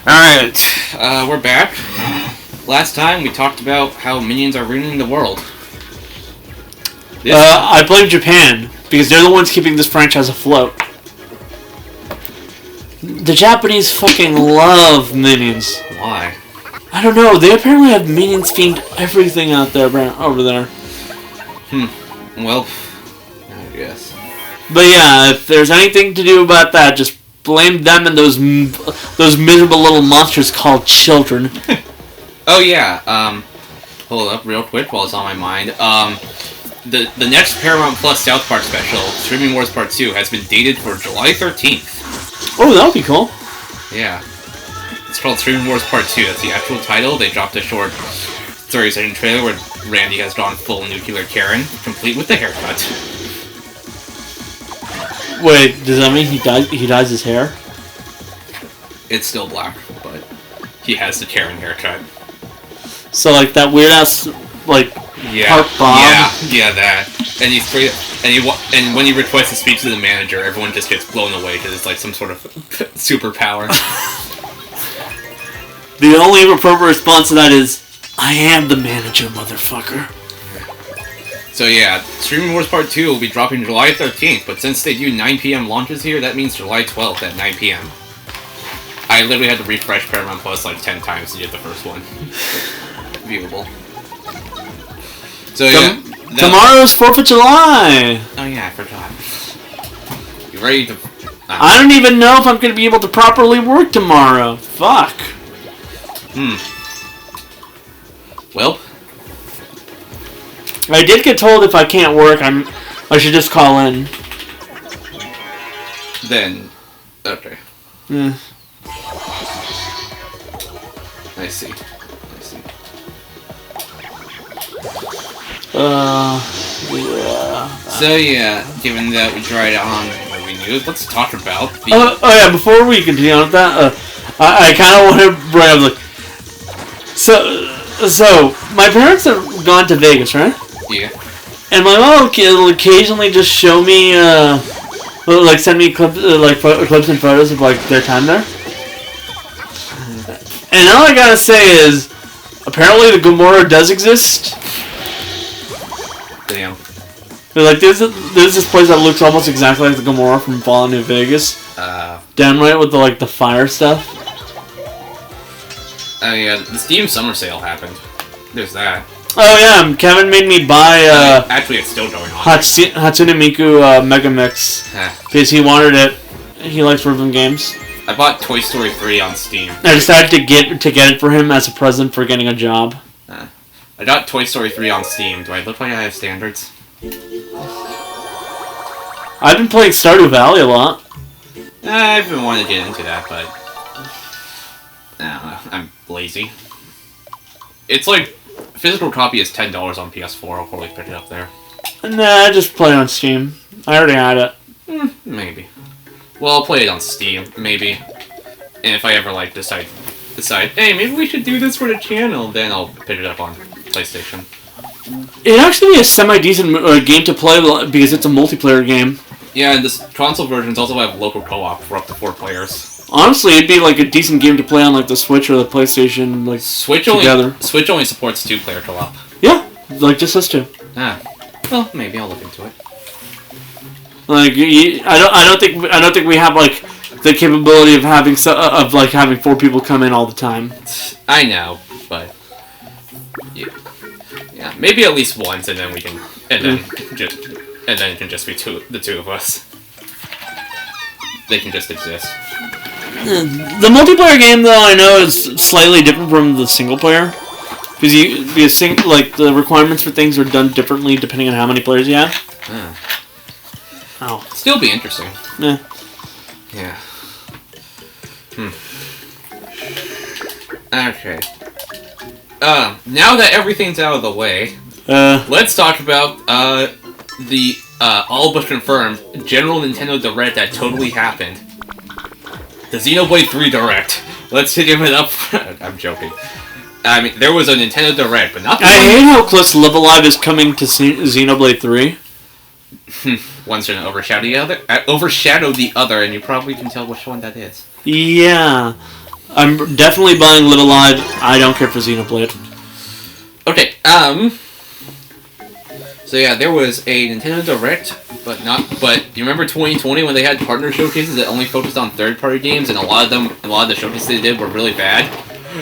Alright, we're back. Last time we talked about how minions are ruining the world. I blame Japan, because they're the ones keeping this franchise afloat. The Japanese fucking love minions. Why? I don't know, they apparently have minions themed everything out there, over there. Well, I guess. But yeah, if there's anything to do about that, just blame them and those miserable little monsters called children. Oh yeah, hold up real quick while it's on my mind. The next Paramount Plus South Park special, Streaming Wars Part 2, has been dated for July 13th. Oh, that would be cool. Yeah. It's called Streaming Wars Part 2, that's the actual title. They dropped a short 30-second trailer where Randy has gone full nuclear Karen, complete with the haircut. Wait, does that mean he dyes his hair? It's still black, but he has the Karen haircut. So like that weird ass part bob. Yeah, that. And when he requests to speak to the manager, everyone just gets blown away because it's like some sort of superpower. The only appropriate response to that is, "I am the manager, motherfucker." So yeah, Streaming Wars Part 2 will be dropping July 13th, but since they do 9 p.m. launches here, that means July 12th at 9 p.m. I literally had to refresh Paramount Plus like 10 times to get the first one viewable. So yeah, tomorrow's 4th of July! Oh yeah, I forgot. You ready to... I don't even know if I'm going to be able to properly work tomorrow. Fuck. Well... I did get told if I can't work, I should just call in. Then... Okay. Yeah. I see. Yeah. So yeah, given that we tried on movie news, let's talk about the... Oh yeah, before we continue on with that, I kind of want to bring up, like... So, my parents have gone to Vegas, right? Yeah. And my mom will occasionally just show me, send me clips and photos of, their time there. And all I gotta say is, apparently the Gomorrah does exist. Damn. There's this place that looks almost exactly like the Gomorrah from Fallout New Vegas. Down right with the fire stuff. Oh yeah, the Steam Summer Sale happened. There's that. Oh yeah, Kevin made me buy actually, it's still going on. Hatsune Miku Mega Mix because he wanted it. He likes rhythm games. I bought Toy Story 3 on Steam. I decided to get it for him as a present for getting a job. I got Toy Story 3 on Steam. Do I look like I have standards? I've been playing Stardew Valley a lot. I've been wanting to get into that, but I don't know. I'm lazy. It's like physical copy is $10 on PS4. I'll probably pick it up there. Nah, I just play it on Steam. I already had it. Maybe. Well, I'll play it on Steam, maybe. And if I ever decide, hey, maybe we should do this for the channel, then I'll pick it up on PlayStation. It'd actually be a semi-decent game to play because it's a multiplayer game. Yeah, and this console versions also have local co-op for up to 4 players. Honestly, it'd be a decent game to play on the Switch or the PlayStation together. Switch only supports 2-player co-op. Yeah, just us two. Well, maybe I'll look into it. I don't think we have the capability of having having 4 people come in all the time. I know, but yeah, maybe at least once, and then we can, and then it can just be the two of us. They can just exist. The multiplayer game, though, I know is slightly different from the single player because the requirements for things are done differently depending on how many players you have. Oh, still be interesting. Yeah. Yeah. Okay. Now that everything's out of the way, let's talk about the all but confirmed General Nintendo Direct that totally happened. The Xenoblade 3 Direct. Let's give it up. I'm joking. I mean, there was a Nintendo Direct, but not. I hate how close Live A Live is coming to Xenoblade 3. One's going to overshadow the other, and you probably can tell which one that is. Yeah. I'm definitely buying Little Odd. I don't care for Xenoblade. Okay, so yeah, there was a Nintendo Direct, but you remember 2020 when they had partner showcases that only focused on third-party games, and a lot of the showcases they did were really bad?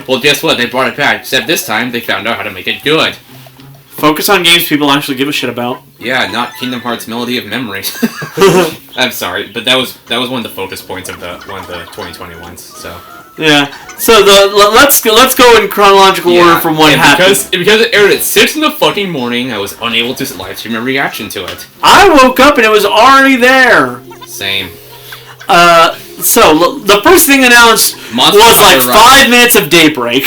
Well, guess what? They brought it back, except this time they found out how to make it good. Focus on games people actually give a shit about. Yeah, not Kingdom Hearts Melody of Memory. I'm sorry, but that was one of the focus points of one of the 2020 ones. So yeah. So let's go in chronological order from what happened. Because it aired at 6 in the fucking morning, I was unable to live stream a reaction to it. I woke up and it was already there. Same. So the first thing announced was like 5 minutes of daybreak.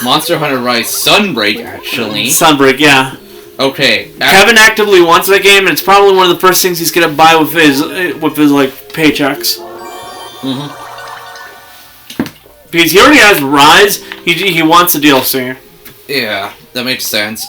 Monster Hunter Rise Sunbreak, actually. Sunbreak, yeah. Okay. Kevin actively wants that game, and it's probably one of the first things he's gonna buy with his like paychecks. Mm-hmm. Because he already has Rise, he wants a DLC. Yeah, that makes sense.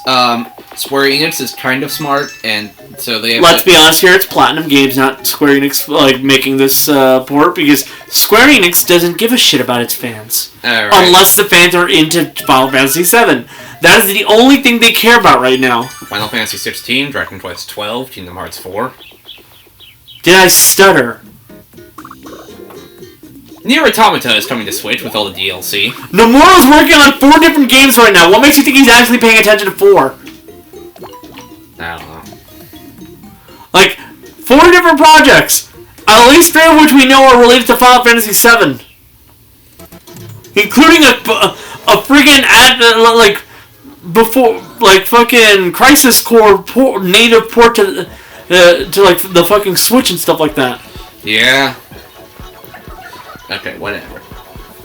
Square Enix is kind of smart, and so they have Let's be honest here, it's Platinum Games, not Square Enix, like, making this port, because Square Enix doesn't give a shit about its fans. Right. Unless the fans are into Final Fantasy VII. That is the only thing they care about right now. Final Fantasy 16, Dragon Quest 12, Kingdom Hearts 4. Did I stutter? Nier Automata is coming to Switch with all the DLC. Nomura's working on 4 different games right now. What makes you think he's actually paying attention to 4? I don't know. Like, 4 different projects. At least 3 of which we know are related to Final Fantasy VII. Including a friggin' like, before, like, fucking Crisis Core native port to like, the fucking Switch and stuff like that. Yeah. Okay, whatever.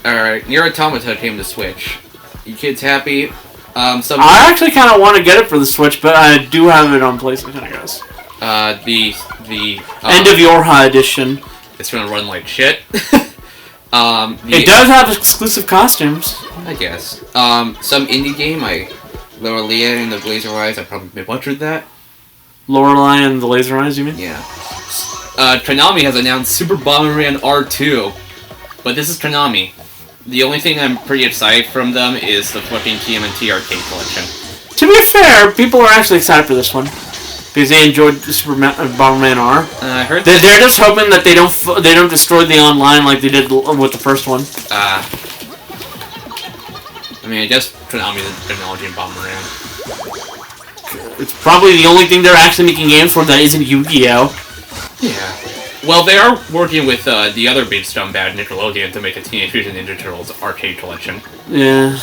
Alright, Nier Automata came to Switch. You kids happy? I actually kind of want to get it for the Switch, but I do have it on PlayStation, I guess. The End of Yorha edition. It's gonna run like shit. It does have exclusive costumes. I guess. Some indie game, Lorelei and the Blazer Eyes, I probably butchered that. Lorelei and the Laser Eyes, you mean? Yeah. Konami has announced Super Bomberman R2. But this is Konami. The only thing I'm pretty excited from them is the fucking TMNT arcade collection. To be fair, people are actually excited for this one because they enjoyed Super Bomberman R. I heard they're just hoping that they don't destroy the online like they did with the first one. I mean, I guess Konami is acknowledging Bomberman. It's probably the only thing they're actually making games for that isn't Yu-Gi-Oh. Yeah. Well, they are working with the other big scumbag, Nickelodeon, to make a Teenage Mutant Ninja Turtles arcade collection. Yeah.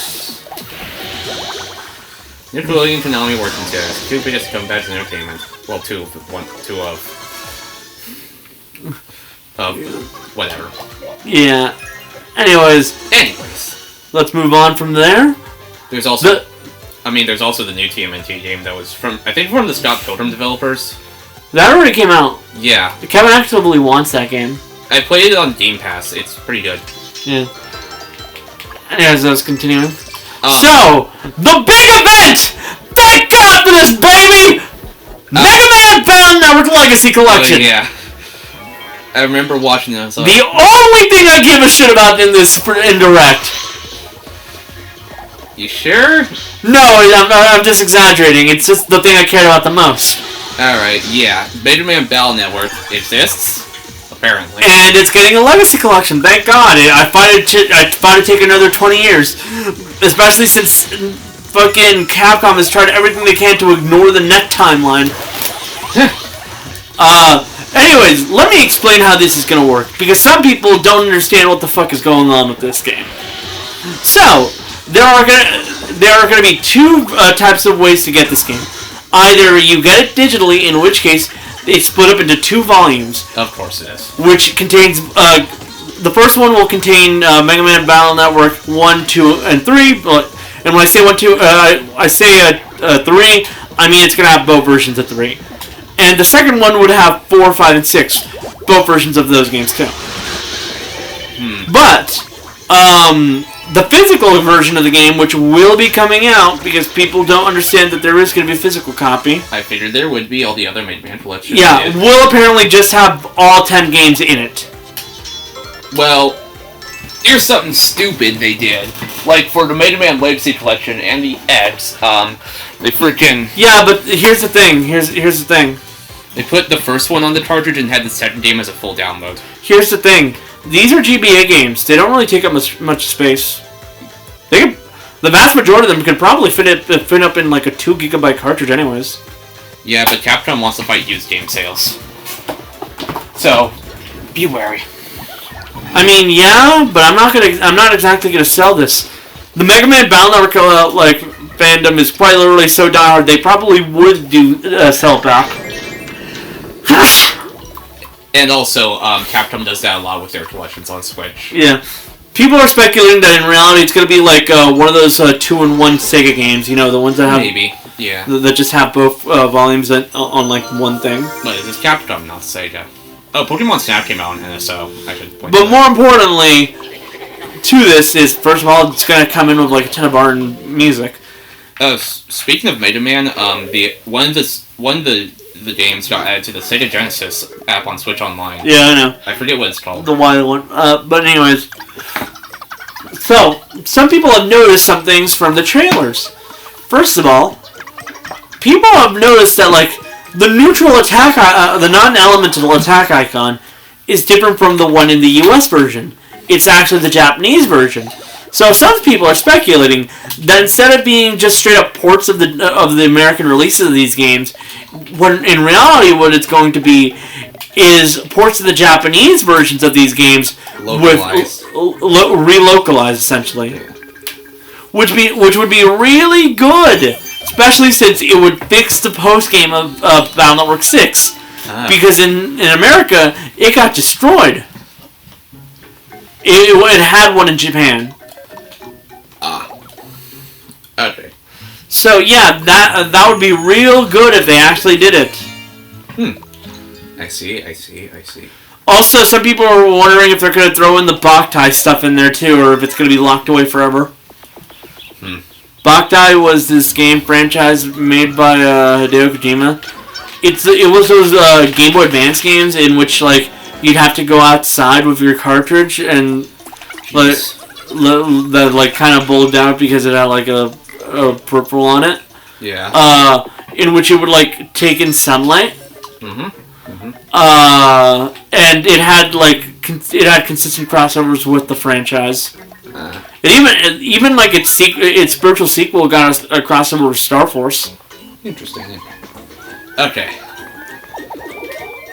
Nickelodeon and Konami working together. 2 biggest scumbags in entertainment. Well, two of whatever. Yeah. Anyways, let's move on from there. There's also there's also the new TMNT game that was from the Scott Pilgrim developers. That already came out. Yeah. Kevin actively wants that game. I played it on Game Pass. It's pretty good. Yeah. Anyways, let's continue. So, the big event! Thank God for this, baby! Mega Man Battle Network Legacy Collection! Oh, yeah. I remember watching it. The only thing I give a shit about in this Direct. You sure? No, I'm just exaggerating. It's just the thing I cared about the most. Alright, yeah. Mega Man Battle Network exists, apparently. And it's getting a Legacy Collection, thank God. I find it take another 20 years. Especially since fucking Capcom has tried everything they can to ignore the net timeline. Anyways, let me explain how this is going to work. Because some people don't understand what the fuck is going on with this game. So, there are going to be 2 types of ways to get this game. Either you get it digitally, in which case it's split up into 2 volumes. Of course it is. Which contains, the first one will contain Mega Man Battle Network 1, 2, and 3. And when I say 1, 2, I say 3, I mean it's going to have both versions of 3. And the second one would have 4, 5, and 6. Both versions of those games too. But, the physical version of the game, which will be coming out because people don't understand that there is going to be a physical copy. I figured there would be. All the other Mega Man collections. Yeah, will apparently just have all 10 games in it. Well, here's something stupid they did. Like, for the Mega Man Legacy Collection and the X, they freaking... Yeah, but here's the thing. Here's the thing. They put the first one on the cartridge and had the second game as a full download. Here's the thing. These are GBA games. They don't really take up much space. The vast majority of them could probably fit up in like a 2 gigabyte cartridge anyways. Yeah, but Capcom wants to fight used game sales. So, be wary. I mean, yeah, but I'm not exactly gonna sell this. The Mega Man Battle Network fandom is quite literally so diehard they probably would sell it back. And also, Capcom does that a lot with their collections on Switch. Yeah. People are speculating that in reality it's gonna be like one of those 2-in-1 Sega games, you know, the ones that have maybe, yeah, that just have both volumes on like one thing. But it's Capcom, not Sega. Oh, Pokemon Snap came out on NSO. I should point But more importantly, to this is first of all, it's gonna come in with like a ton of art and music. Speaking of Mega Man, one of the games got added to the Sega Genesis app on Switch Online. Yeah, I know. I forget what it's called. The wild one. But anyways, so some people have noticed some things from the trailers. First of all, people have noticed that like the neutral attack, the non-elemental attack icon, is different from the one in the US version. It's actually the Japanese version. So some people are speculating that instead of being just straight up ports of the American releases of these games, when in reality what it's going to be is ports of the Japanese versions of these games localized. Relocalized essentially, which would be really good, especially since it would fix the post game of Battle Network 6, because in America it got destroyed. It had one in Japan. Okay. So yeah, that would be real good if they actually did it. I see. Also, some people are wondering if they're going to throw in the Boktai stuff in there too, or if it's going to be locked away forever. Boktai was this game franchise made by Hideo Kojima. It was those Game Boy Advance games in which like you'd have to go outside with your cartridge and that like kind of bulged out because it had like a peripheral on it. Yeah. In which it would like take in sunlight. And it had consistent crossovers with the franchise. And even like its spiritual sequel got a crossover with Star Force. Interesting. Okay.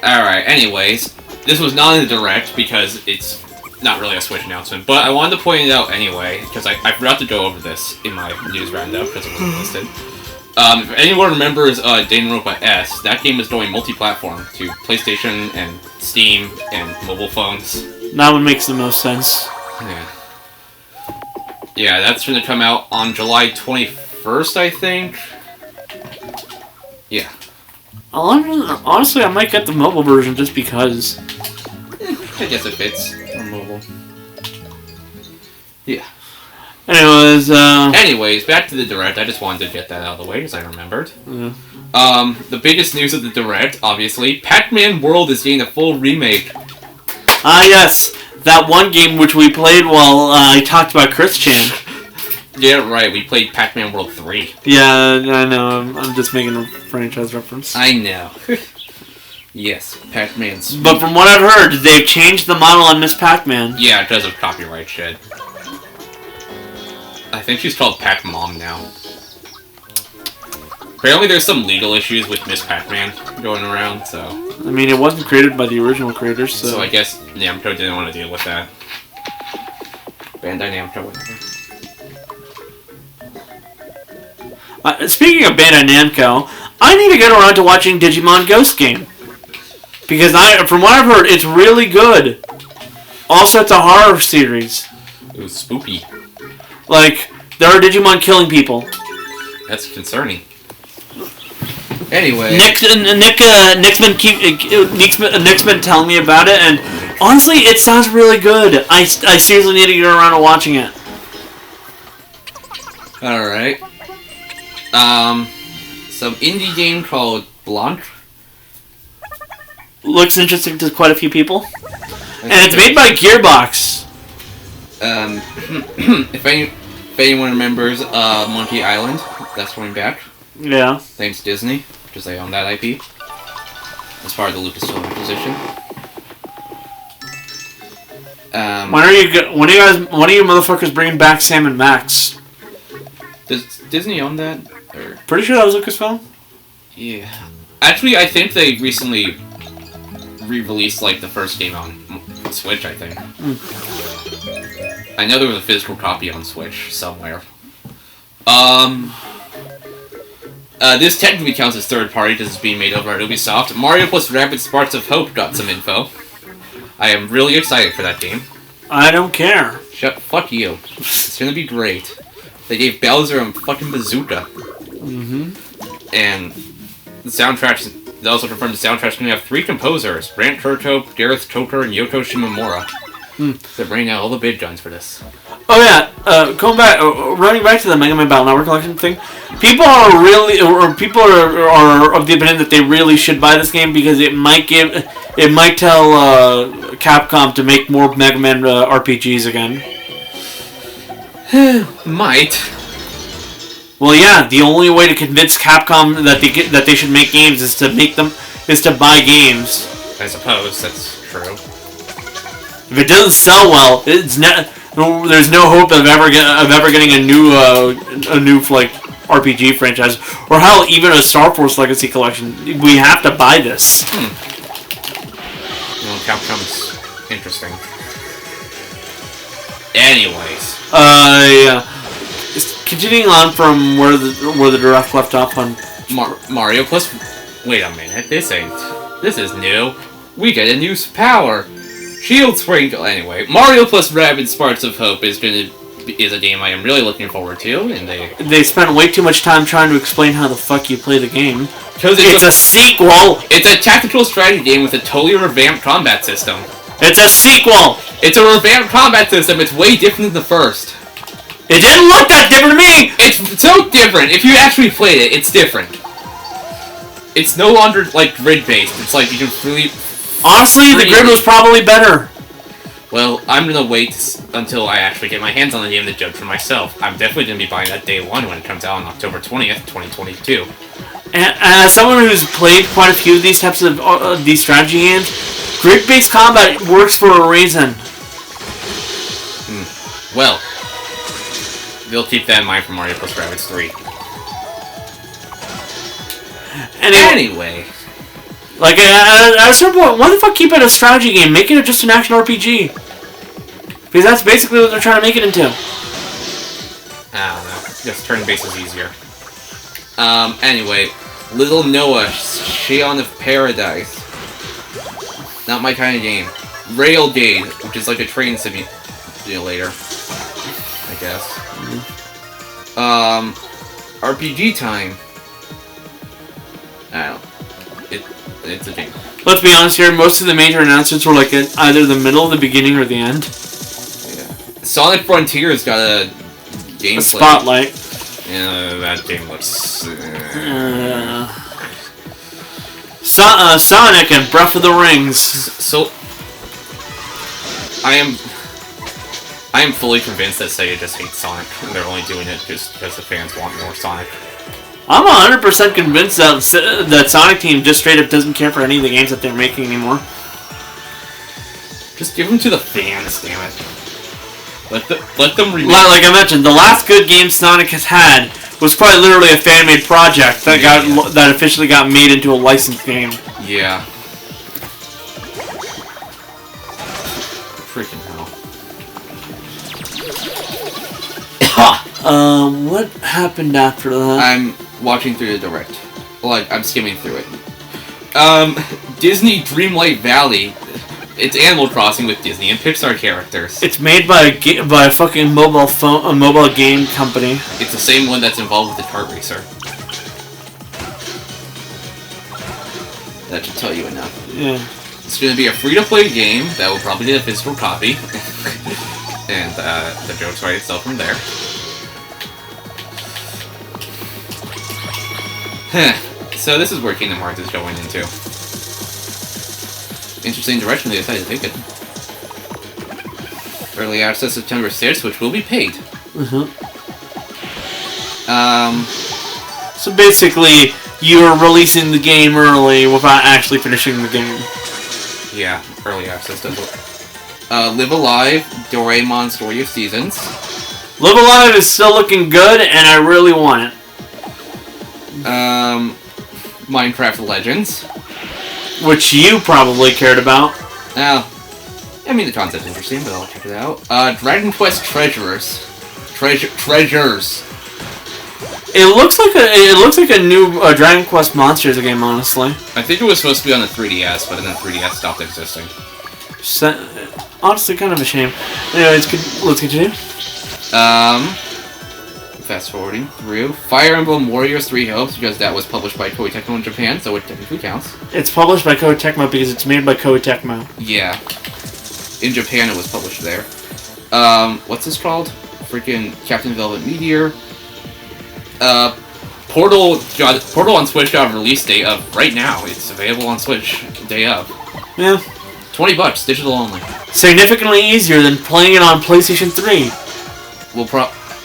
Alright, anyways, this was not in the Direct because it's not really a Switch announcement, but I wanted to point it out anyway, because I forgot to go over this in my news roundup because it wasn't listed. If anyone remembers Danganronpa S, that game is going multi-platform to PlayStation and Steam and mobile phones. That one makes the most sense. Yeah, that's going to come out on July 21st, I think. Yeah. Honestly, I might get the mobile version just because. I guess it fits on mobile. Yeah. Anyways, back to the Direct. I just wanted to get that out of the way because I remembered. Yeah. The biggest news of the Direct, obviously, Pac-Man World is getting a full remake. Yes. That one game which we played while I talked about Chris Chan. Yeah, right. We played Pac-Man World 3. Yeah, I know. I'm just making a franchise reference. I know. Yes, Pac-Man's... But from what I've heard, they've changed the model on Miss Pac-Man. Yeah, because of copyright shit. I think she's called Pac-Mom now. Apparently there's some legal issues with Miss Pac-Man going around, so... I mean, it wasn't created by the original creators, so... So I guess Namco didn't want to deal with that. Bandai Namco, whatever. Speaking of Bandai Namco, I need to get around to watching Digimon Ghost Game. Because from what I've heard, it's really good. Also, it's a horror series. It was spooky. Like, there are Digimon killing people. That's concerning. Anyway, Nick's been telling me about it, and honestly, it sounds really good. I seriously need to get around to watching it. Alright. Some indie game called Blanc. Looks interesting to quite a few people. And it's made by Gearbox. If anyone remembers Monkey Island, that's coming back. Yeah. Thanks Disney, because they own that IP. As part of the Lucasfilm acquisition. When are you motherfuckers bringing back Sam and Max? Does Disney own that? Or? Pretty sure that was Lucasfilm. Yeah. Actually, I think they recently re-released like the first game on Switch, I think. I know there was a physical copy on Switch somewhere. This technically counts as third party because it's being made over at Ubisoft. Mario plus Rabbids Sparks of Hope got some info. I am really excited for that game. I don't care. Fuck you. It's gonna be great. They gave Bowser a fucking bazooka. And the soundtracks, they also confirmed the soundtrack's gonna have 3 composers: Grant Kirkhope, Gareth Coker, and Yoko Shimomura. They're bringing out all the big guns for this. Oh yeah, running back to the Mega Man Battle Network Collection thing. People are of the opinion that they really should buy this game because it might tell Capcom to make more Mega Man RPGs again. Might. Well, yeah, the only way to convince Capcom that they should make games is to buy games. I suppose that's true. If it doesn't sell well, there's no hope of ever getting a new like RPG franchise, or hell, even a Star Force Legacy collection. We have to buy this. Well, Capcom's interesting. Anyways, yeah. Continuing on from where the direct left off on Mario plus. Wait a minute, this is new. We get a new power. Shield Sprinkle. Anyway, Mario plus Rabbids Sparks of Hope is a game I am really looking forward to, and they spent way too much time trying to explain how the fuck you play the game. Because it's a sequel. It's a tactical strategy game with a totally revamped combat system. It's a sequel. It's a revamped combat system. It's way different than the first. It didn't look that different to me. It's so different. If you actually played it, it's different. It's no longer like grid based. It's like you can really. Honestly, the grid was probably better. Well, I'm gonna wait until I actually get my hands on the game to judge for myself. I'm definitely gonna be buying that day one when it comes out on October 20th, 2022. And as someone who's played quite a few of these types of these strategy games, grid-based combat works for a reason. Well, they'll keep that in mind for Mario plus Rabbids 3. Anyway. Like, at a certain point, why the fuck keep it a strategy game? Make it just an action RPG. Because that's basically what they're trying to make it into. I don't know. Just turn-based is easier. Anyway. Little Noah, Shaun of Paradise. Not my kind of game. Railgate, which is like a train simulator. I guess. RPG Time. I don't know. It's a game. Let's be honest here, most of the major announcements were like at either the middle, the beginning, or the end. Yeah. Sonic Frontiers got a gameplay. A spotlight. Yeah, that game looks... Sonic and Breath of the Rings. So... I am fully convinced that Sega just hates Sonic, and they're only doing it just because the fans want more Sonic. I'm 100% convinced that Sonic Team just straight up doesn't care for any of the games that they're making anymore. Just give them to the fans, damn it. Let them remake. Like I mentioned, the last good game Sonic has had was quite literally a fan-made project that officially got made into a licensed game. Yeah. Freaking hell. What happened after that? I'm watching through the direct. Like, I'm skimming through it. Disney Dreamlight Valley. It's Animal Crossing with Disney and Pixar characters. It's made by a fucking mobile game company. It's the same one that's involved with the kart racer. That should tell you enough. Yeah. It's going to be a free-to-play game that will probably get a physical copy. And the jokes write itself from there. So this is where Kingdom Hearts is going into. Interesting direction they decided to take it. Early access September 6th, which will be paid. So basically, you're releasing the game early without actually finishing the game. Yeah, early access does it. Live Alive, Doraemon Story of Seasons. Live Alive is still looking good, and I really want it. Minecraft Legends. Which you probably cared about. I mean, the concept's interesting, but I'll check it out. Dragon Quest Treasures. Treasures. It looks like a new Dragon Quest Monsters game, honestly. I think it was supposed to be on the 3DS, but then the 3DS stopped existing. Honestly, kind of a shame. Anyways, let's continue. Fast forwarding through Fire Emblem Warriors 3 Hopes, because that was published by Koei Tecmo in Japan, so it technically counts. It's published by Koei Tecmo because it's made by Koei Tecmo. Yeah. In Japan, it was published there. What's this called? Freaking Captain Velvet Meteor. Portal on Switch got a release date of right now. It's available on Switch day of. Yeah. $20, digital only. Significantly easier than playing it on PlayStation 3.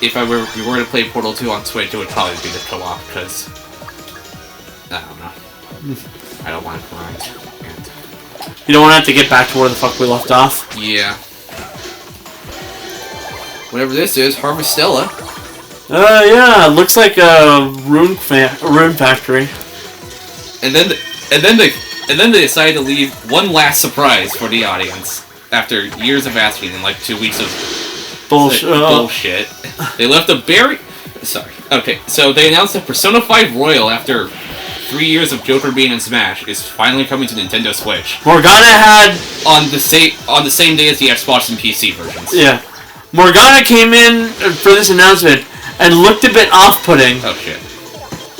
If we were to play Portal 2 on Switch, it would probably be the co-op, because I don't know. I don't want to grind. And you don't want to have to get back to where the fuck we left off. yeah. Whatever this is, Harvestella. Yeah, it looks like a rune factory. And then they decided to leave one last surprise for the audience after years of asking and like 2 weeks of bullshit. They left a Okay, so they announced that Persona 5 Royal, after 3 years of Joker being in Smash, is finally coming to Nintendo Switch. Morgana had on the same day as the Xbox and PC versions. Yeah, Morgana came in for this announcement and looked a bit off-putting. Oh shit.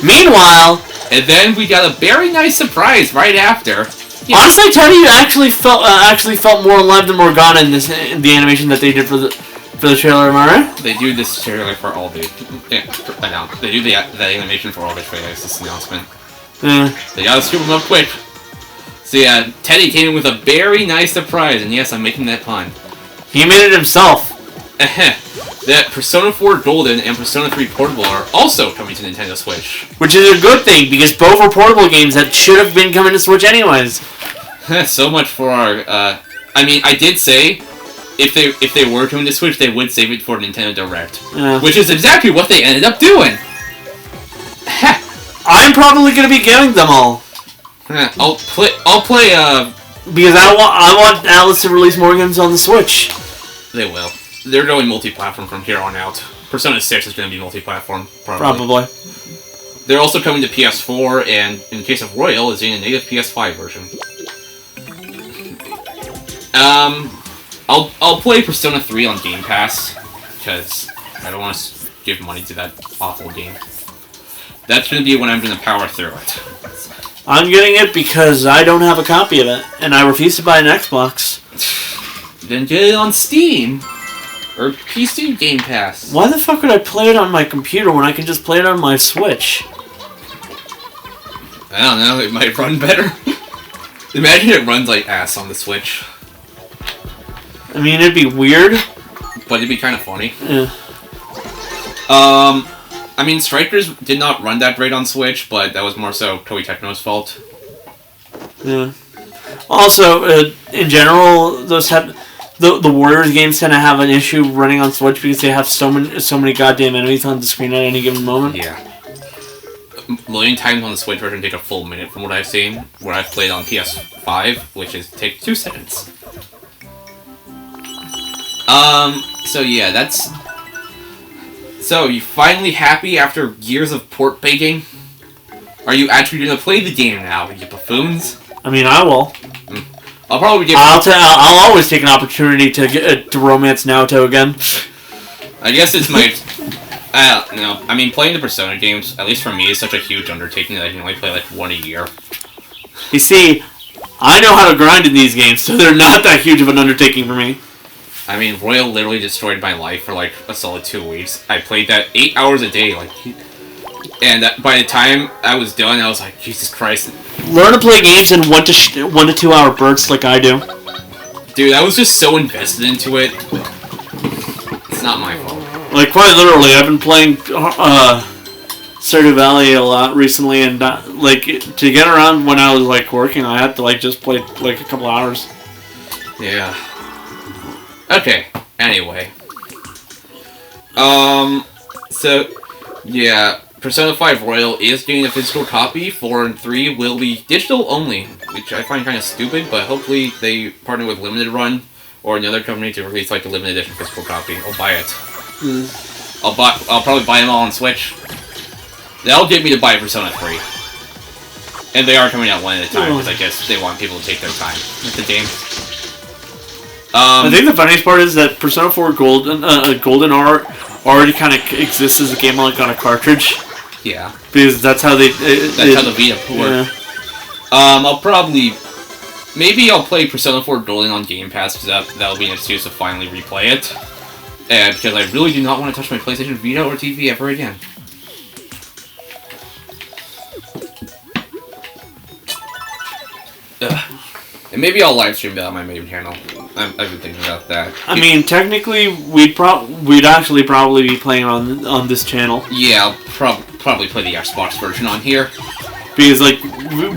Meanwhile, and then we got a very nice surprise right after. Yeah. Honestly, Teddy actually felt more alive than Morgana in the animation that they did for the trailer. Am I right? They do this trailer for all the they do the animation for all the trailers. This announcement. They gotta scoop them up quick. So yeah, Teddy came in with a very nice surprise, and yes, I'm making that pun. He made it himself. That Persona 4 Golden and Persona 3 Portable are also coming to Nintendo Switch. Which is a good thing, because both are portable games that should have been coming to Switch anyways. So much for our, I mean, I did say, if they were coming to Switch, they would save it for Nintendo Direct. Which is exactly what they ended up doing! I'm probably gonna be getting them all. I'll play, because I want Alice to release more games on the Switch. They will. They're going multi-platform from here on out. Persona 6 is going to be multi-platform, probably. They're also coming to PS4, and in the case of Royal, is in a native PS5 version. I'll play Persona 3 on Game Pass, because I don't want to give money to that awful game. That's going to be when I'm going to power through it. I'm getting it because I don't have a copy of it, and I refuse to buy an Xbox. Then get it on Steam. Or PC Game Pass. Why the fuck would I play it on my computer when I can just play it on my Switch? I don't know, it might run better. Imagine it runs like ass on the Switch. I mean, it'd be weird. But it'd be kind of funny. Yeah. I mean, Strikers did not run that great on Switch, but that was more so Koei Tecmo's fault. Yeah. Also, in general, the Warriors games tend to have an issue running on Switch because they have so many goddamn enemies on the screen at any given moment. Yeah. A million times on the Switch version take a full minute from what I've seen. Where I've played on PS5, which is take 2 seconds. So yeah, that's... So, you finally happy after years of port begging? Are you actually gonna play the game now, you buffoons? I mean, I will. I'll probably give... I'll always take an opportunity to romance Naoto again. I guess it's my... I don't know. I mean, playing the Persona games, at least for me, is such a huge undertaking that I can only play like one a year. You see, I know how to grind in these games, so they're not that huge of an undertaking for me. I mean, Royal literally destroyed my life for like a solid 2 weeks. I played that 8 hours a day. Like, And by the time I was done, I was like, Jesus Christ. Learn to play games in 1 to 2 hour bursts like I do. Dude, I was just so invested into it. It's not my fault. Like, quite literally, I've been playing Stardew Valley a lot recently, and like to get around when I was like working, I had to like just play like a couple hours. Yeah. Okay. Anyway. So, yeah, Persona 5 Royal is getting a physical copy. 4 and 3 will be digital only, which I find kind of stupid, but hopefully they partner with Limited Run or another company to release like a limited edition physical copy. I'll buy it. I'll probably buy them all on Switch. That'll get me to buy Persona 3. And they are coming out one at a time, because I guess they want people to take their time with the game. I think the funniest part is that Persona 4 Golden already kind of exists as a game like on a cartridge. Yeah. Because that's how they... That's how the Vita work. Yeah. Maybe I'll play Persona 4 Golden on Game Pass, because that'll be an excuse to finally replay it. And because I really do not want to touch my PlayStation Vita or TV ever again. Ugh. And maybe I'll live stream that on my main channel. I've been thinking about that. I mean, technically, we'd actually probably be playing on this channel. Yeah, I'll probably play the Xbox version on here. Because like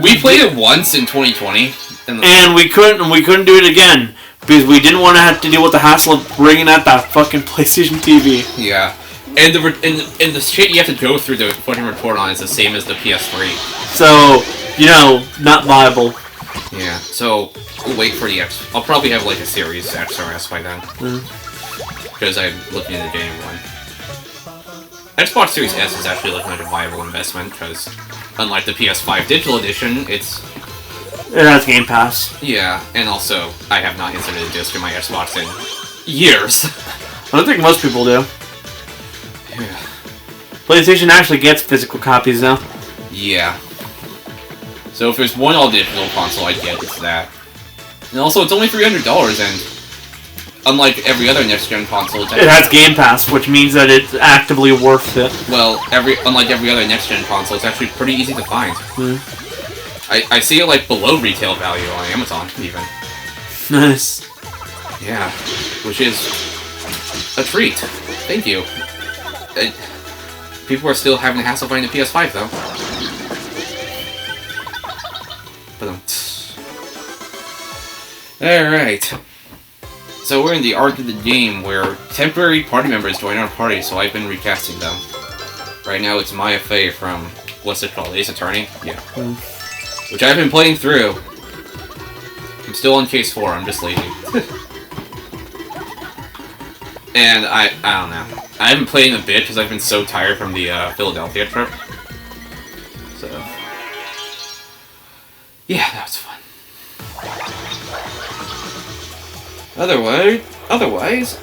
we played it once in 2020, and we couldn't do it again because we didn't want to have to deal with the hassle of bringing out that fucking PlayStation TV. Yeah, and the shit you have to go through to fucking report on is the same as the PS3. So not viable. Yeah, so we'll wait for the X. I'll probably have like a Series X or S by then. Because I'm looking into getting one. Xbox Series S is actually looking like a viable investment, because unlike the PS5 Digital Edition, it has Game Pass. Yeah, and also, I have not inserted a disc in my Xbox in years. I don't think most people do. Yeah. PlayStation actually gets physical copies now. Yeah. So if there's one all-digital console I'd get, it's that. And also, it's only $300, and unlike every other next-gen console, it has Game Pass, which means that it's actively worth it. Well, unlike every other next-gen console, it's actually pretty easy to find. I see it like below retail value on Amazon, even. Nice. Yeah, which is a treat. Thank you. People are still having a hassle finding the PS5, though. Alright. So we're in the arc of the game where temporary party members join our party, so I've been recasting them. Right now it's Maya Fey from, what's it called, Ace Attorney? Yeah. Which I've been playing through. I'm still on case 4, I'm just lazy. And I don't know. I haven't played in a bit because I've been so tired from the Philadelphia trip. So... yeah, that was fun. Otherwise,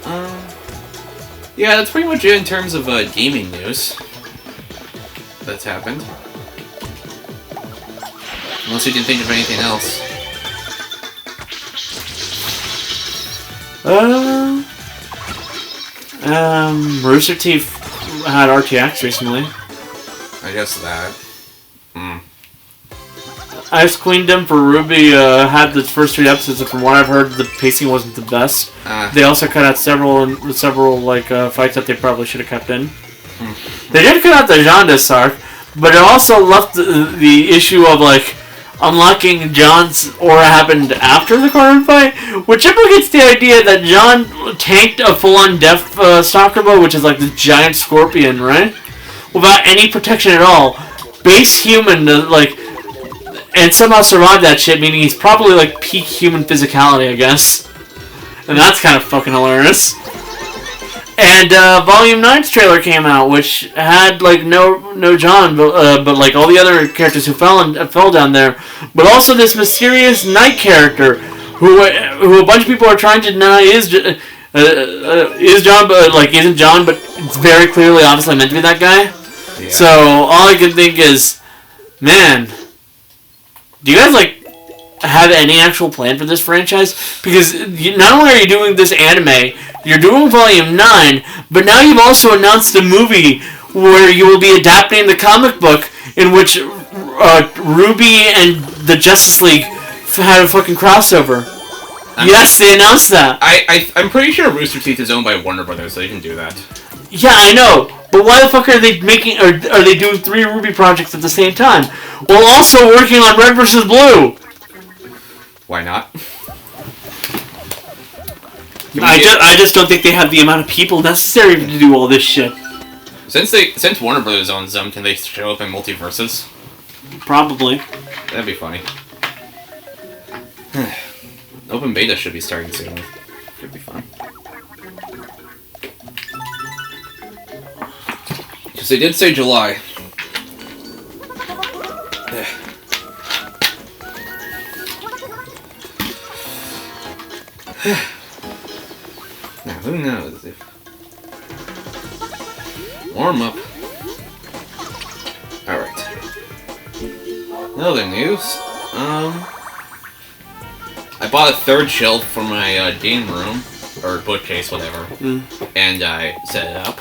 yeah, that's pretty much it in terms of gaming news that's happened. Unless you didn't think of anything else. Rooster Teeth had RTX recently. I guess that. Ice Queendom for Ruby had the first 3 episodes, and from what I've heard, the pacing wasn't the best. They also cut out several like fights that they probably should have kept in. They did cut out the Jaundice arc, but it also left the issue of like unlocking John's aura happened after the Corrin fight, which implicates the idea that John tanked a full-on Death Stalker mode, which is like this giant scorpion, right? Without any protection at all. Base human, like... and somehow survived that shit, meaning he's probably like peak human physicality, I guess. And that's kind of fucking hilarious. And Volume 9's trailer came out, which had like no John, but like all the other characters who fell down there, but also this mysterious Knight character who a bunch of people are trying to deny is John, but like isn't John, but it's very clearly obviously meant to be that guy. Yeah. So all I can think is, man. Do you guys, like, have any actual plan for this franchise? Because not only are you doing this anime, you're doing Volume 9, but now you've also announced a movie where you will be adapting the comic book in which Ruby and the Justice League had a fucking crossover. Yes, they announced that. I'm pretty sure Rooster Teeth is owned by Warner Brothers, so they can do that. Yeah, I know. But why the fuck are they making, or are they doing 3 Ruby projects at the same time? While also working on Red vs. Blue? Why not? I just don't think they have the amount of people necessary to do all this shit. Since Warner Brothers owns them, can they show up in multiverses? Probably. That'd be funny. Open beta should be starting soon. Should be fun. Because they did say July. Now, who knows if... Warm up. Alright. Another news. I bought a 3rd shelf for my game room, or bookcase, whatever, and I set it up.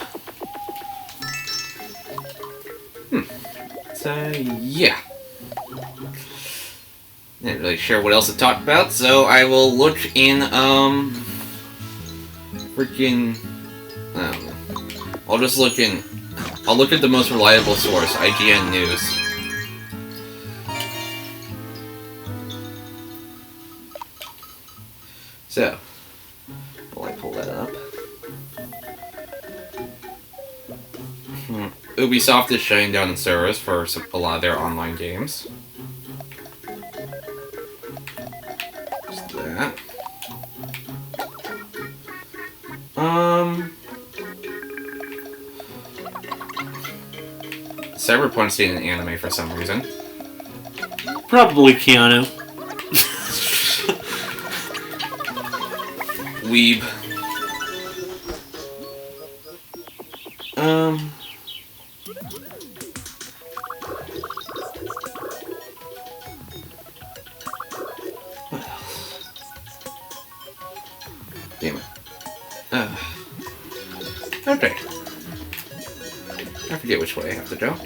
So, yeah. Not really sure what else to talk about, so I will look in, freaking... I don't know. I'll look at the most reliable source, IGN News. So, while I pull that up. Ubisoft is shutting down the servers for a lot of their online games. Just that. Cyberpunk's getting an anime for some reason. Probably Keanu. Weeb. Damn it. Okay. I forget which way I have to go.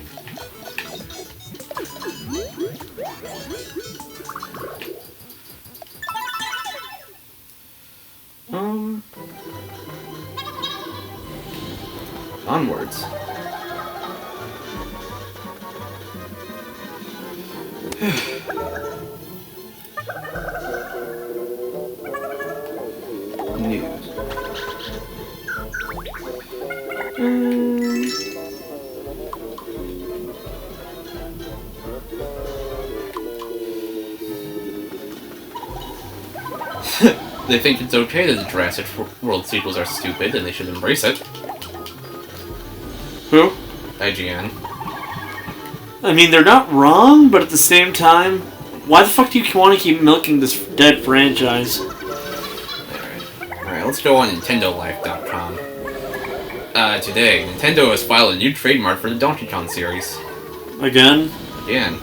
Onwards. News. They think it's okay that the Jurassic World sequels are stupid and they should embrace it. Who? IGN. I mean, they're not wrong, but at the same time, why the fuck do you want to keep milking this dead franchise? Alright, let's go on NintendoLife.com. Today, Nintendo has filed a new trademark for the Donkey Kong series. Again? Again.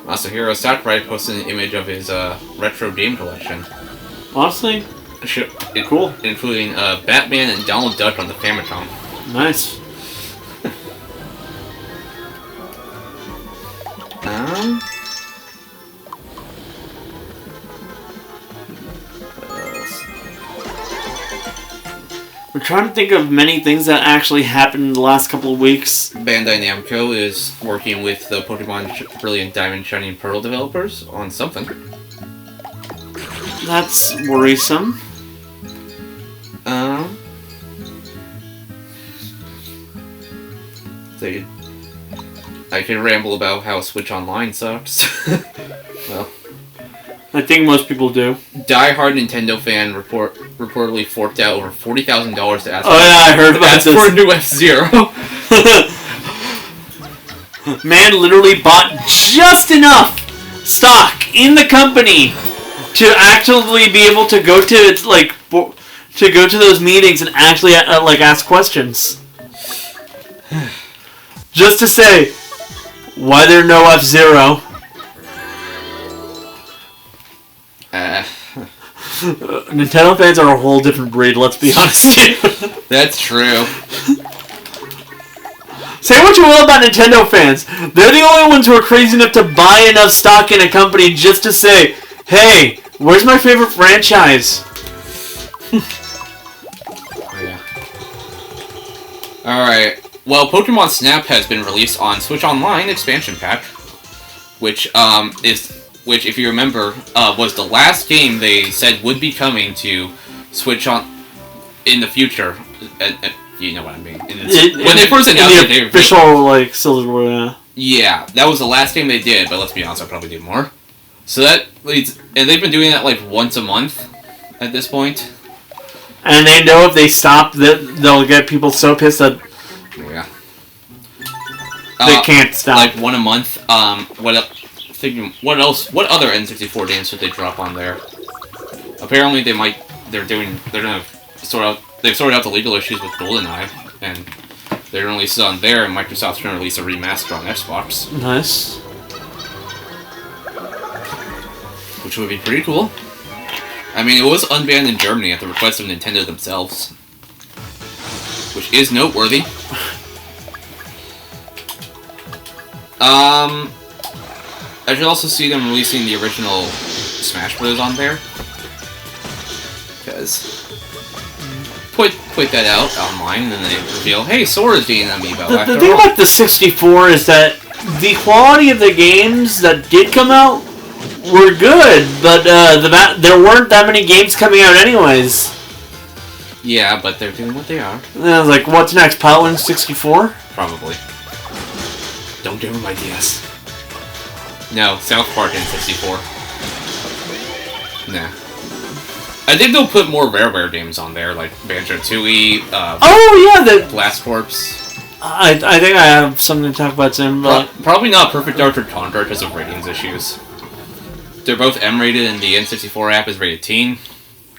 Masahiro Sakurai posted an image of his retro game collection. Honestly? Cool. Including Batman and Donald Duck on the Famicom. Nice. We're trying to think of many things that actually happened in the last couple of weeks. Bandai Namco is working with the Pokemon Brilliant Diamond, Shining Pearl developers on something. That's worrisome. I can ramble about how Switch Online sucks. Well, I think most people do. Die-hard Nintendo fan reportedly forked out over $40,000 to ask. Oh yeah, I heard about this. For a new F-Zero. Man literally bought just enough stock in the company to actually be able to go to those meetings and actually ask questions. Just to say, why there no F-Zero? Nintendo fans are a whole different breed, let's be honest here. That's true. Say what you will about Nintendo fans. They're the only ones who are crazy enough to buy enough stock in a company just to say, hey, where's my favorite franchise? Yeah. Alright. Well, Pokemon Snap has been released on Switch Online expansion pack, which, if you remember, was the last game they said would be coming to Switch on in the future. You know what I mean. When they first announced the official, like, Silver, yeah. Yeah, that was the last game they did, but let's be honest, I'll probably do more. So that leads... And they've been doing that, like, once a month at this point. And they know if they stop, they'll get people so pissed that... Yeah. They can't stop. Like, one a month. What else? What other N64 games should they drop on there? Apparently they've sorted out the legal issues with GoldenEye, and they're going to release it on there, and Microsoft's going to release a remaster on Xbox. Nice. Which would be pretty cool. I mean, it was unbanned in Germany at the request of Nintendo themselves. Which is noteworthy. I should also see them releasing the original Smash Bros. On there. Because... Put that out online, and then they reveal, hey, Sora's being an amiibo. The thing about the 64 is that the quality of the games that did come out were good, but there weren't that many games coming out anyways. Yeah, but they're doing what they are. And I was like, what's next? Pilotwings 64? Probably. Don't give them ideas. No, South Park in 64. Nah. I think they'll put more Rare games on there, like Banjo-Tooie, the Blast Corps. I think I have something to talk about soon, but... Probably not Perfect Dark or Contra because of ratings issues. They're both M-rated, and the N64 app is rated teen.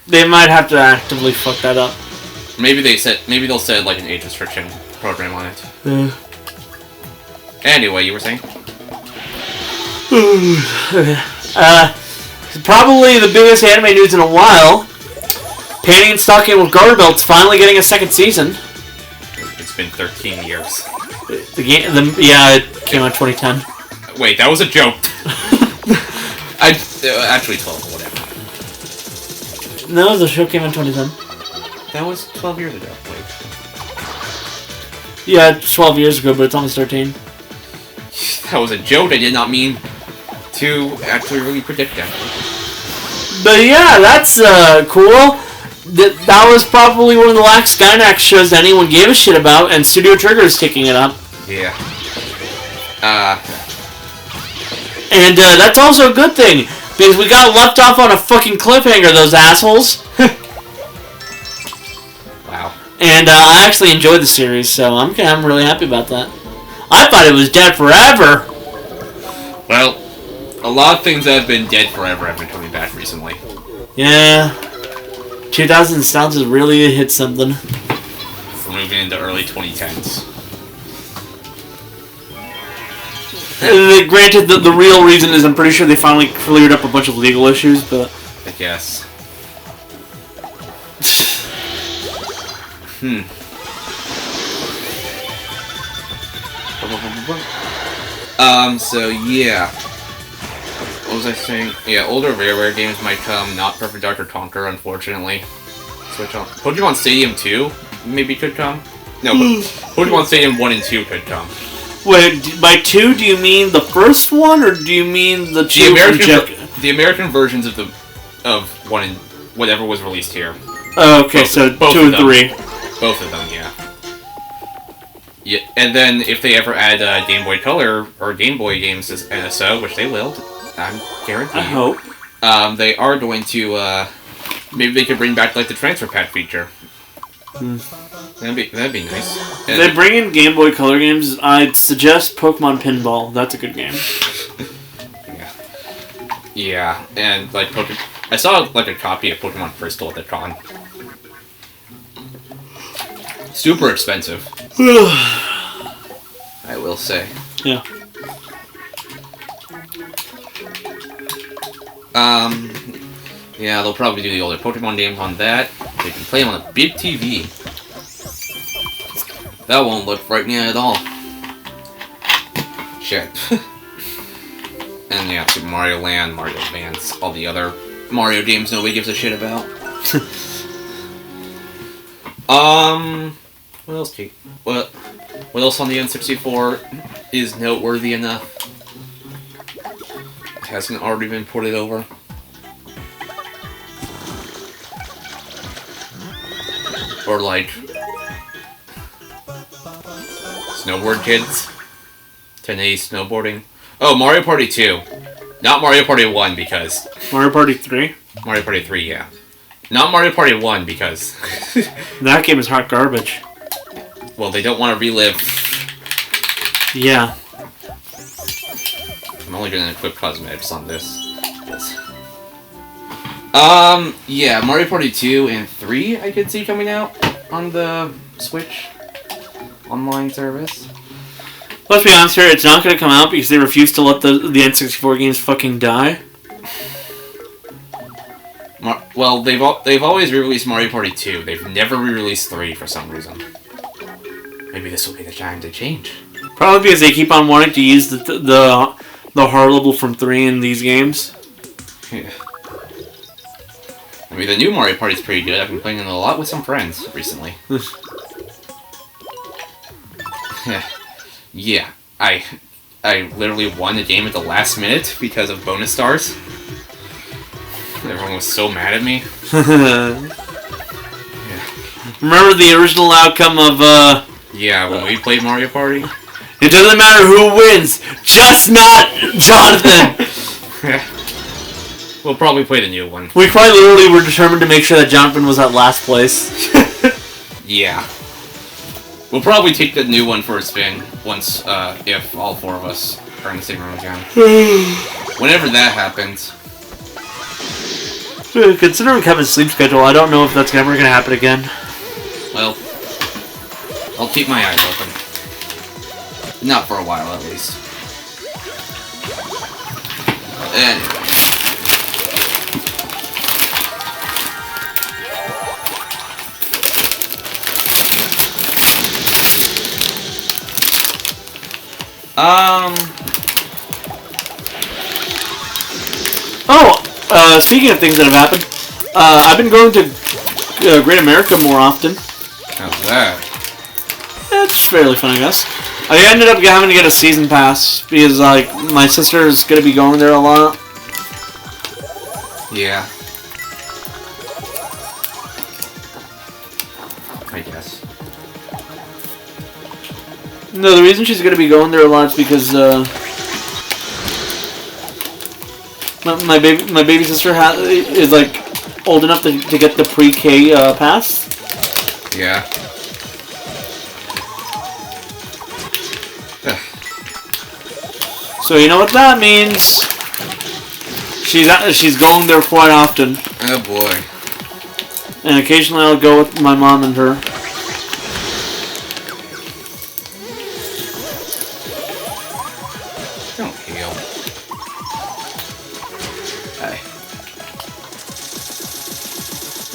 They might have to actively fuck that up. Maybe they'll set like an age restriction program on it. Yeah. Anyway, you were saying? Probably the biggest anime news in a while. Painting and Stalking with Garter Belt's finally getting a second season. It's been 13 years. It came out 2010. Wait, that was a joke. Actually 12, whatever. No, the show came in 2010. That was 12 years ago. Wait. Yeah, 12 years ago, but it's almost 13. That was a joke. I did not mean to actually really predict that. But yeah, that's cool. That was probably one of the last Skynax shows that anyone gave a shit about, and Studio Trigger's kicking it up. Yeah. And that's also a good thing, because we got left off on a fucking cliffhanger, those assholes. Wow. And I actually enjoyed the series, so I'm really happy about that. I thought it was dead forever. Well, a lot of things that have been dead forever have been coming back recently. Yeah. 2000 Sounds has really hit something. We're moving into early 2010s. Granted, the real reason is I'm pretty sure they finally cleared up a bunch of legal issues, but... I guess. So yeah. What was I saying? Yeah, older Rare games might come, not Perfect Dark or Conquer, unfortunately. Switch on. Pokemon Stadium 2 maybe could come. No, but Pokemon Stadium 1 and 2 could come. Wait, by 2 do you mean the first one, or do you mean the 2 the American versions of 1 and whatever was released here. Oh, okay, so 2 and 3. Both of them, yeah. Yeah, and then if they ever add Game Boy Color or Game Boy games as NSO, which they will, I'm guaranteed. I hope. They are going to, maybe they could bring back, like, the transfer pack feature. That'd be nice. If they bring in Game Boy Color games, I'd suggest Pokemon Pinball. That's a good game. Yeah, and, like, I saw, like, a copy of Pokemon Crystal at the con. Super expensive. I will say. Yeah. Yeah, they'll probably do the older Pokemon games on that. They can play them on a big TV. That won't look frightening at all. shit. And yeah, Super Mario Land, Mario Advance, all the other Mario games nobody gives a shit about. What else? What else on the N64 is noteworthy enough? Hasn't already been ported over. Or like Snowboard Kids, 1080 snowboarding. Oh, Mario Party 2, not Mario Party 1 because Mario Party 3. Mario Party 3, yeah, not Mario Party 1 because that game is hot garbage. Well, they don't want to relive. Yeah. I'm only gonna equip cosmetics on this. Yeah, Mario Party 2 and 3 I could see coming out on the Switch online service. Let's be honest here, it's not going to come out because they refuse to let the N64 games fucking die. Well, they've always re-released Mario Party 2. They've never re-released 3 for some reason. Maybe this will be the time to change. Probably because they keep on wanting to use the hard level from 3 in these games. Yeah. I mean, the new Mario Party is pretty good. I've been playing it a lot with some friends recently. Yeah, I literally won the game at the last minute because of bonus stars. Everyone was so mad at me. Yeah. Remember the original outcome of, Yeah, when we played Mario Party? It doesn't matter who wins, just not Jonathan! We'll probably play the new one. We quite literally were determined to make sure that Jonathan was at last place. Yeah. We'll probably take the new one for a spin once, if all 4 of us are in the same room again. Whenever that happens. Considering Kevin's sleep schedule, I don't know if that's ever going to happen again. Well, I'll keep my eyes open. Not for a while, at least. Anyway. Speaking of things that have happened, I've been going to Great America more often. How's that? It's fairly fun, I guess. I ended up having to get a season pass because, like, my sister's gonna be going there a lot. Yeah. I guess. No, the reason she's gonna be going there a lot is because, my baby sister is like old enough to get the pre-K pass. Yeah. So you know what that means. She's going there quite often. Oh boy. And occasionally I'll go with my mom and her. Don't heal. Hey.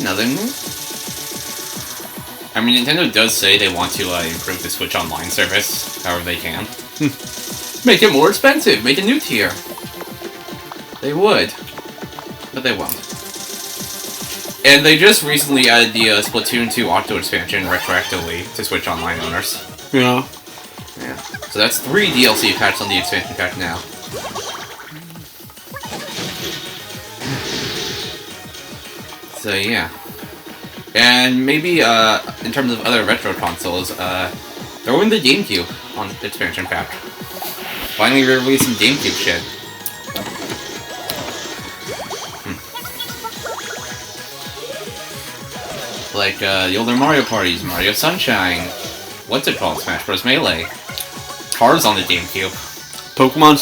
Nothing. I mean, Nintendo does say they want to improve the Switch Online service, however they can. Make it more expensive. Make a new tier. They would, but they won't. And they just recently added the Splatoon 2 Octo expansion retroactively to Switch Online owners. Yeah. Yeah. So that's 3 DLC packs on the expansion pack now. So yeah. And maybe in terms of other retro consoles, throw in the GameCube on the expansion pack. Finally release some GameCube shit. Like the older Mario parties, Mario Sunshine. What's it called? Smash Bros. Melee. Cars on the GameCube. Pokemon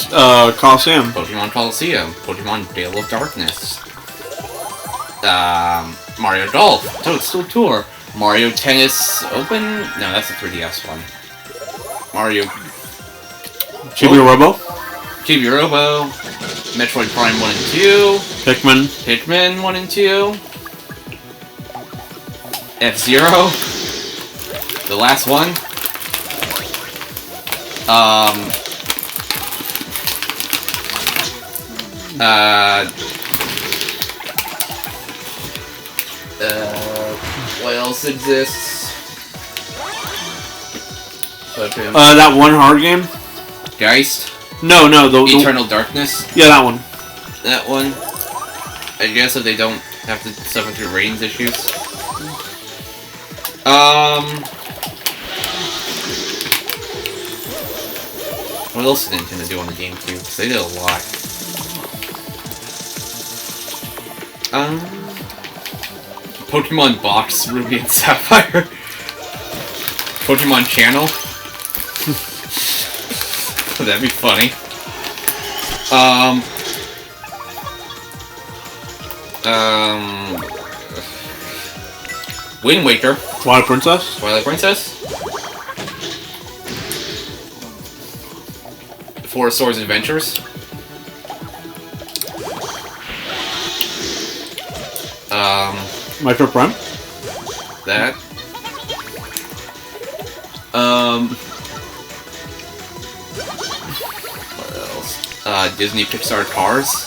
Coliseum. Pokemon Coliseum. Pokemon Veil of Darkness. Mario Golf. Toadstool Tour. Mario Tennis Open? No, that's the 3DS one. Mario... Chibi Robo. Chibi Robo. Metroid Prime 1 and 2. Pikmin. Pikmin 1 and 2. F-Zero. The last one. What else exists? That one hard game? Geist? No, the Eternal Darkness? Yeah, that one. That one? I guess if they don't have to suffer through ratings issues. What else did Nintendo do on the GameCube? 'Cause they did a lot. Pokemon Box, Ruby and Sapphire. Pokemon Channel. That'd be funny. Wind Waker. Twilight Princess? Twilight Princess. Four Swords Adventures. Metro Prime? That. What else? Disney Pixar Cars.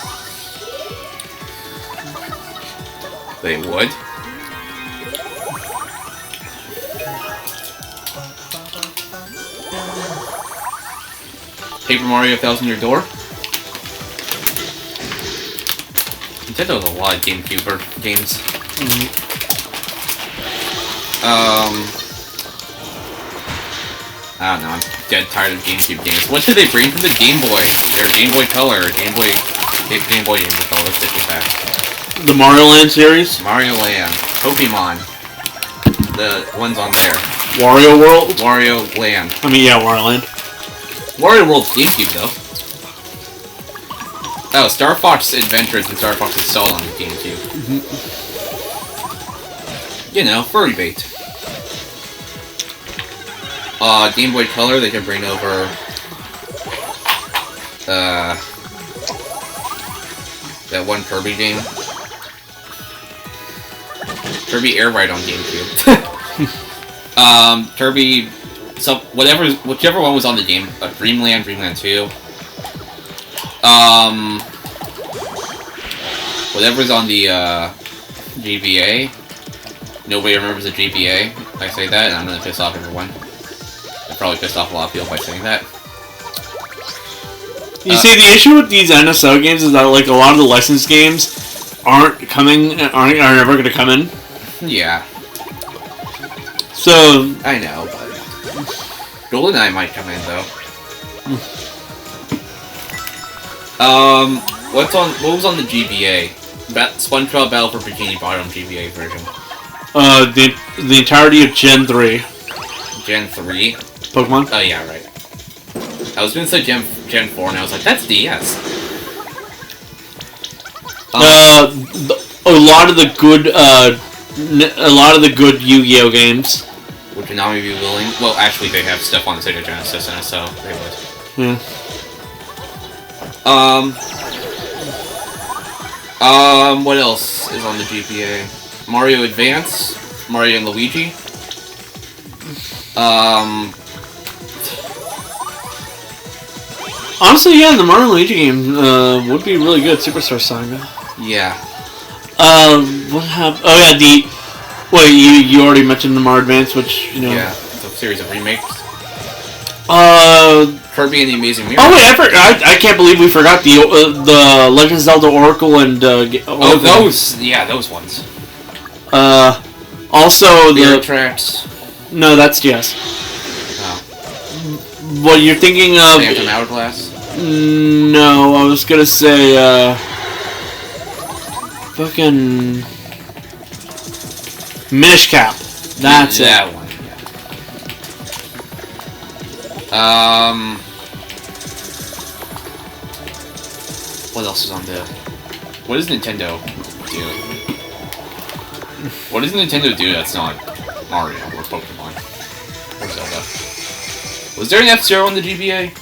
They would. Paper Mario 1000 Year Door. Nintendo has a lot of GameCube games. I don't know, I'm dead tired of GameCube games. What should they bring from the Game Boy? Or Game Boy Color, or Game Boy Color, let's take it back. The Mario Land series? Mario Land. Pokemon. The ones on there. Wario World? Wario Land. I mean, yeah, Wario Land. Wario World's GameCube, though. Oh, Star Fox Adventures and Star Fox Assault on the GameCube. You know, furry bait. Game Boy Color, they could bring over... that one Kirby game. Kirby Air Ride on GameCube. Kirby... So, whichever one was on the game. Dreamland, Dreamland 2. Whatever's on the, GBA. Nobody remembers the GBA. I say that, and I'm gonna piss off everyone. I probably pissed off a lot of people by saying that. You see, the issue with these NSO games is that, like, a lot of the licensed games are never gonna come in. Yeah. So... I know, but... GoldenEye might come in, though. What was on the GBA? SpongeBob Battle for Bikini Bottom GBA version. The entirety of Gen 3. Gen 3? Pokemon? Oh, yeah, right. I was gonna say Gen 4, and I was like, that's DS. A lot of the good Yu-Gi-Oh games. Would Konami be willing? Well, actually, they have stuff on the Sega Genesis, and so they would. Yeah. What else is on the GBA? Mario Advance, Mario and Luigi. Honestly, yeah, the Mario and Luigi game would be really good. Superstar Saga. Yeah. What happened? Oh yeah, wait, you already mentioned the Mario Advance, which you know. Yeah, it's a series of remakes. Kirby and the Amazing Mirror. Oh wait, I can't believe we forgot the Legend of Zelda Oracle and those ones. Also the Tracks. No, that's DS. Oh. What you're thinking of? Phantom Hourglass. No, I was gonna say fucking Minish Cap. That's that one. Yeah. What else is on the? What does Nintendo do? What does Nintendo do that's not Mario or Pokemon or Zelda? Was there an F-Zero on the GBA?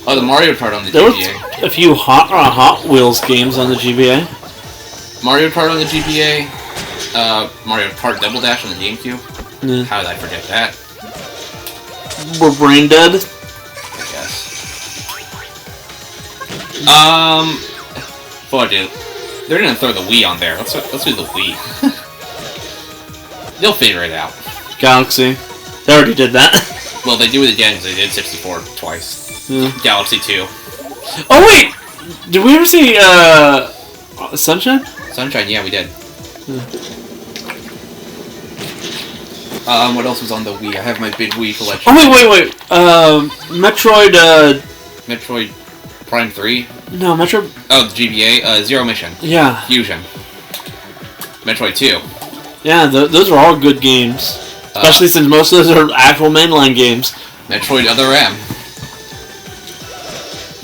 Oh, the Mario Kart on the GBA. There were a few Hot Wheels games on the GBA. Mario Kart on the GBA. Mario Kart Double Dash on the GameCube. Yeah. How did I forget that? We're brain dead. I guess. Fuck it. They're gonna throw the Wii on there. Let's do the Wii. They'll figure it out. Galaxy. They already did that. Well, they do it again because they did 64 twice. Yeah. Galaxy 2. Oh wait! Did we ever see Sunshine? Sunshine, yeah, we did. What else was on the Wii? I have my big Wii collection. Oh wait! Metroid. Metroid Prime 3. No, Metroid. Oh, the GBA. Zero Mission. Yeah. Fusion. Metroid 2. Yeah, those are all good games. Especially since most of those are actual mainline games. Metroid Other M.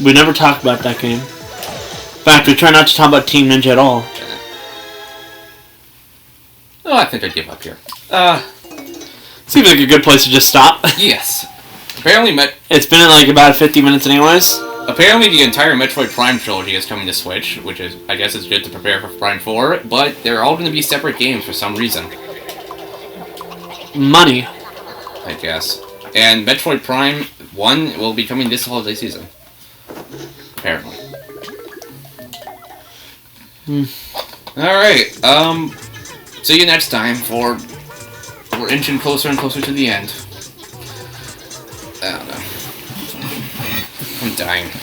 We never talk about that game. In fact, we try not to talk about Team Ninja at all. Oh, I think I'd give up here. Seems like a good place to just stop. Yes. Apparently, it's been in like about 50 minutes anyways. Apparently, the entire Metroid Prime trilogy is coming to Switch, which is, I guess, is good to prepare for Prime 4, but they're all going to be separate games for some reason. Money. I guess. And Metroid Prime 1 will be coming this holiday season. Apparently. Alright, see you next time for... We're inching closer and closer to the end. I don't know. I'm dying.